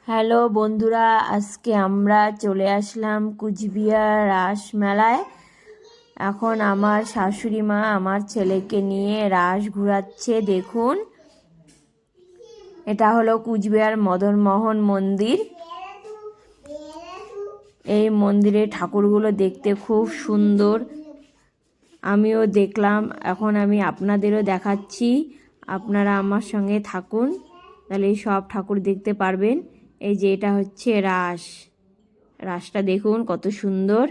Hello বন্ধুরা, আজকে আমরা চলে আসলাম কুচবিহার রাস মেলায়। এখন আমার শাশুড়ি মা আমার ছেলেকে নিয়ে রাস ঘোরাচ্ছে। দেখুন, এটা হলো কুচবিহার মদনমোহন মন্দির। এই মন্দিরের ঠাকুরগুলো দেখতে খুব সুন্দর, আমিও দেখলাম। এখন আমি আপনাদেরও দেখাচ্ছি, আপনারা আমার সঙ্গে থাকুন, তাহলে সব ঠাকুর দেখতে পারবেন। এই যে এটা হচ্ছে রাসটা দেখুন কত সুন্দর।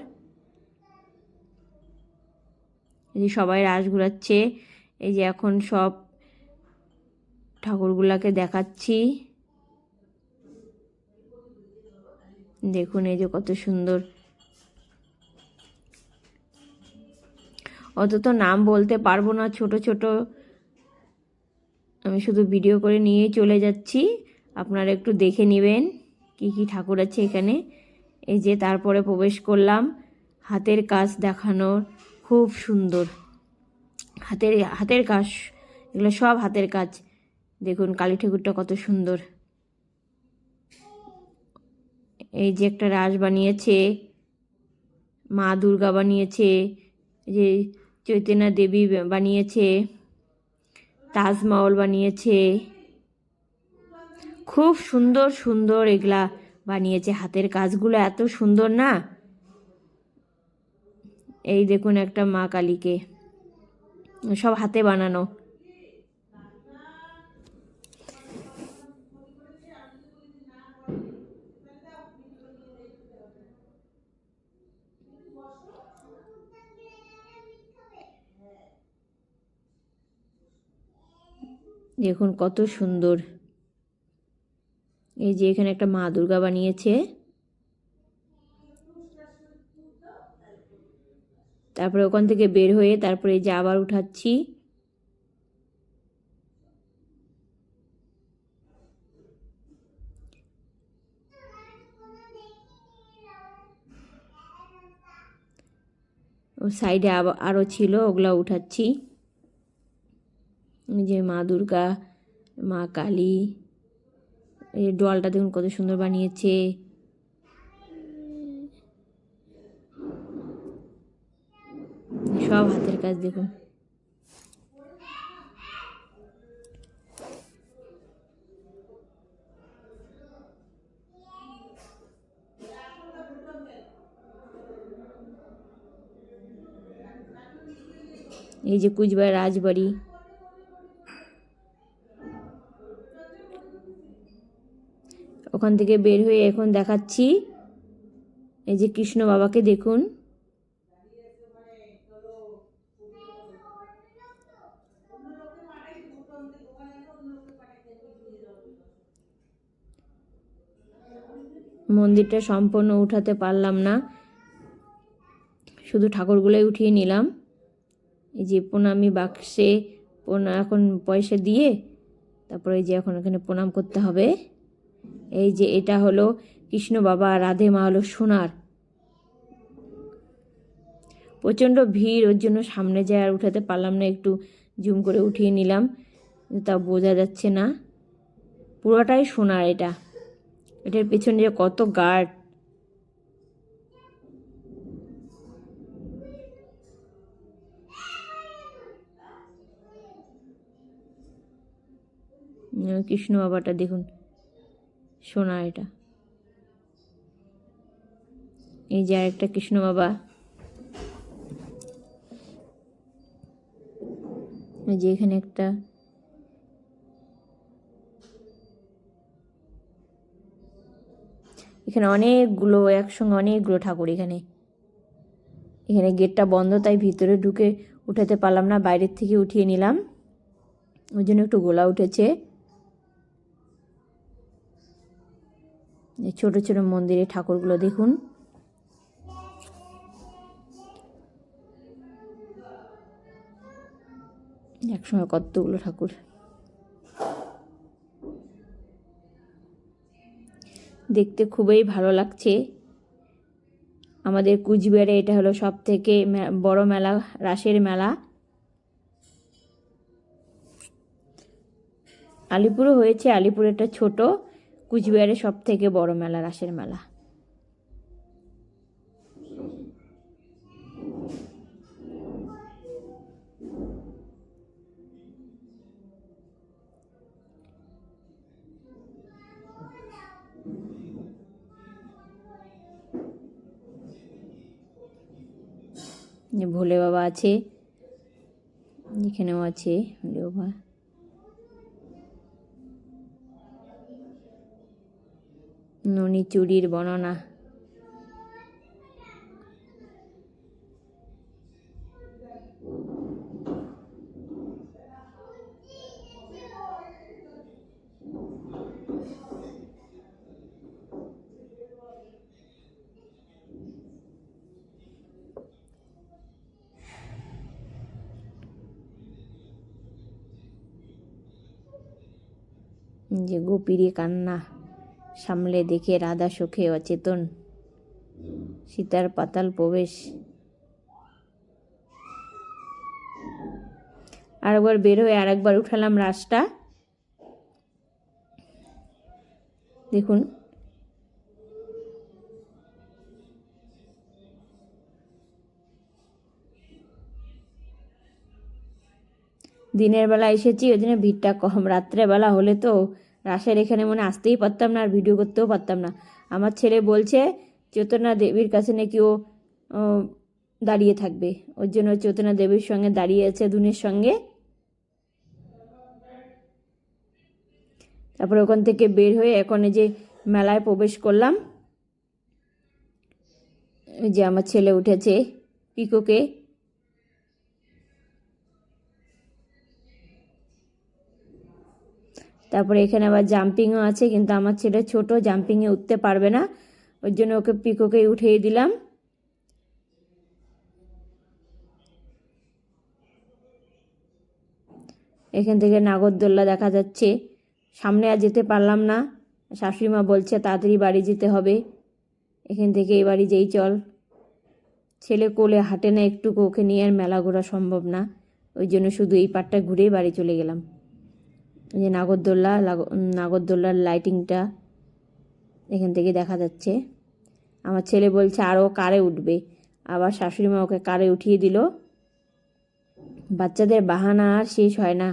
এই যে সবাই রাস ঘোরাচ্ছে। এই যে এখন সব ঠাকুরগুলাকে দেখাচ্ছি, দেখুন এই যে কত সুন্দর। অত তো নাম বলতে পারবো না, ছোট ছোট, আমি শুধু ভিডিও করে নিয়েই চলে যাচ্ছি। আপনারা একটু দেখে নেবেন কি কি ঠাকুর আছে এখানে। এই যে তারপরে প্রবেশ করলাম, হাতের কাজ দেখানোর, খুব সুন্দর হাতের কাজ, এগুলো সব হাতের কাজ। দেখুন কালী ঠাকুরটা কত সুন্দর। এই যে একটা রাস বানিয়েছে, মা দুর্গা বানিয়েছে, যে চৈতন্য দেবী বানিয়েছে, তাজমহল বানিয়েছে, খুব সুন্দর সুন্দর এগুলা বানিয়েছে। হাতের কাজগুলো এত সুন্দর না। এই দেখুন একটা মা কালীকে, সব হাতে বানানো। দেখুন কত সুন্দর। এই যে এখানে একটা মা দুর্গা বানিয়েছে। তারপরে ওখান থেকে বের হয়ে তারপরে এই যে আবার উঠাচ্ছি। ও সাইডে আরও ছিল, ওগুলা উঠাচ্ছি। এই যে মা দুর্গা, মা কালী, এই ডলটা দেখুন কত সুন্দর বানিয়েছে। সব হাতের কাজ দেখুন। এই যে কুচবিহার রাজবাড়ি, ওখান থেকে বের হয়ে এখন দেখাচ্ছি এই যে কৃষ্ণ বাবাকে দেখুন। মন্দিরটা সম্পূর্ণ উঠাতে পারলাম না, শুধু ঠাকুরগুলোই উঠিয়ে নিলাম। এই যে প্রণামী বাক্সে এখন পয়সা দিয়ে তারপরে এই যে এখন এখানে প্রণাম করতে হবে। এই যে এটা হলো কৃষ্ণ বাবা, রাধে মা হলো সোনার। প্রচণ্ড ভিড়, ওর জন্য সামনে যায় আর উঠাতে পারলাম না, একটু জুম করে উঠিয়ে নিলাম, তা বোঝা যাচ্ছে না। পুরোটাই সোনার। এটার পেছনে যে কত গার্ড। কৃষ্ণ বাবাটা দেখুন সোনা। এটা এই যে আরেকটা কৃষ্ণ বাবা, এই যে এখানে একটা, এখানে অনেকগুলো একসঙ্গে অনেকগুলো ঠাকুর। এখানে গেটটা বন্ধ, তাই ভিতরে ঢুকে উঠাতে পারলাম না, বাইরের থেকে উঠিয়ে নিলাম, ওই জন্য একটু গোলা উঠেছে। ছোট ছোট মন্দিরে ঠাকুরগুলো দেখুন। একসঙ্গে কতগুলো ঠাকুর, দেখতে খুবই ভালো লাগছে। আমাদের কুচবিহারে এটা হলো সব থেকে বড় মেলা, রাসের মেলা। আলিপুরও হয়েছে, আলিপুরেরটা ছোট, কুচবিহারের সব থেকে বড় মেলা, রাসের মেলা। ভোলে বাবা আছে, এখানেও আছে ভোলে বাবা। ননি চুরির বর্ণনা। যে গোপীরে কান্না সামলে দেখে রাধা শোকে অচেতন, সীতার পাতাল প্রবেশ। আরেকবার বের হয়ে আরেকবার উঠালাম রাসটা, দেখুন। দিনের বেলা এসেছি, ওই জন্য ভিড়টা কম। রাত্রেবেলা হলে তো রাসের এখানে মনে আসতেই পারতাম না, আর ভিডিও করতেও পারতাম না। আমার ছেলে বলছে চৈতন্য দেবীর কাছে নাকি ও দাঁড়িয়ে থাকবে, ওর জন্য চৈতন্য দেবীর সঙ্গে দাঁড়িয়ে আছে, দুনের সঙ্গে। তারপরে ওখান থেকে বের হয়ে এখন এই যে মেলায় প্রবেশ করলাম। এই যে আমার ছেলে উঠেছে পিকোকে। তারপরে এখানে আবার জাম্পিংও আছে, কিন্তু আমার ছেলে ছোট, জাম্পিংয়ে উঠতে পারবে না, ওই জন্য ওকে পিকোকেই উঠিয়ে দিলাম। এখান থেকে নাগরদোল্লা দেখা যাচ্ছে। সামনে আর যেতে পারলাম না, শাশুড়ি মা বলছে তাড়াতাড়ি বাড়ি যেতে হবে, এখান থেকে এই বাড়ি যেই চল। ছেলে কোলে হাঁটে না একটু, ওকে নিয়ে আর মেলা ঘোরা সম্ভব না, ওই জন্য শুধু এই পাটটা ঘুরেই বাড়ি চলে গেলাম। এই যে নাগরদোল্লার লাইটিংটা এখান থেকে দেখা যাচ্ছে। আমার ছেলে বলছে আরও কারে উঠবে, আবার শাশুড়ি মা ওকে কারে উঠিয়ে দিল। বাচ্চাদের বাহানা আর শেষ হয় না।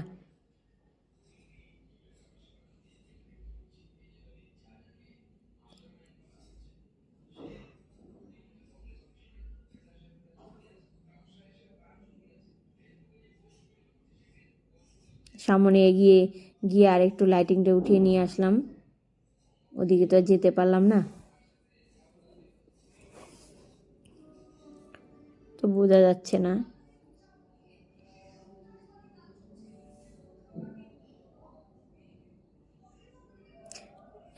সামনে এগিয়ে গিয়ে আর একটু লাইটিংটা উঠিয়ে নিয়ে আসলাম, ওদিকে তো যেতে পারলাম না, তো বোঝা যাচ্ছে না।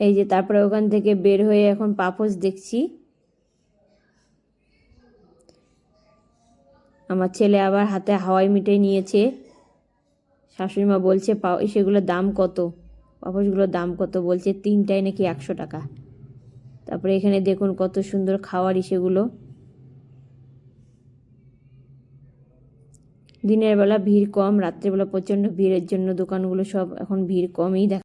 এই যে তারপরে ওখান থেকে বের হয়ে এখন পাপোশ দেখছি। আমার ছেলে আবার হাতে হাওয়াই মিঠাই নিয়েছে। শাশুড়ি মা বলছে সেগুলোর দাম কত, পাপোশগুলোর দাম কত, বলছে 3টায় নাকি 100 টাকা। তারপরে এখানে দেখুন কত সুন্দর খাওয়ারই সেগুলো। দিনের বেলা ভিড় কম, রাত্রেবেলা প্রচণ্ড ভিড়ের জন্য দোকানগুলো সব এখন ভিড় কমই দেখা।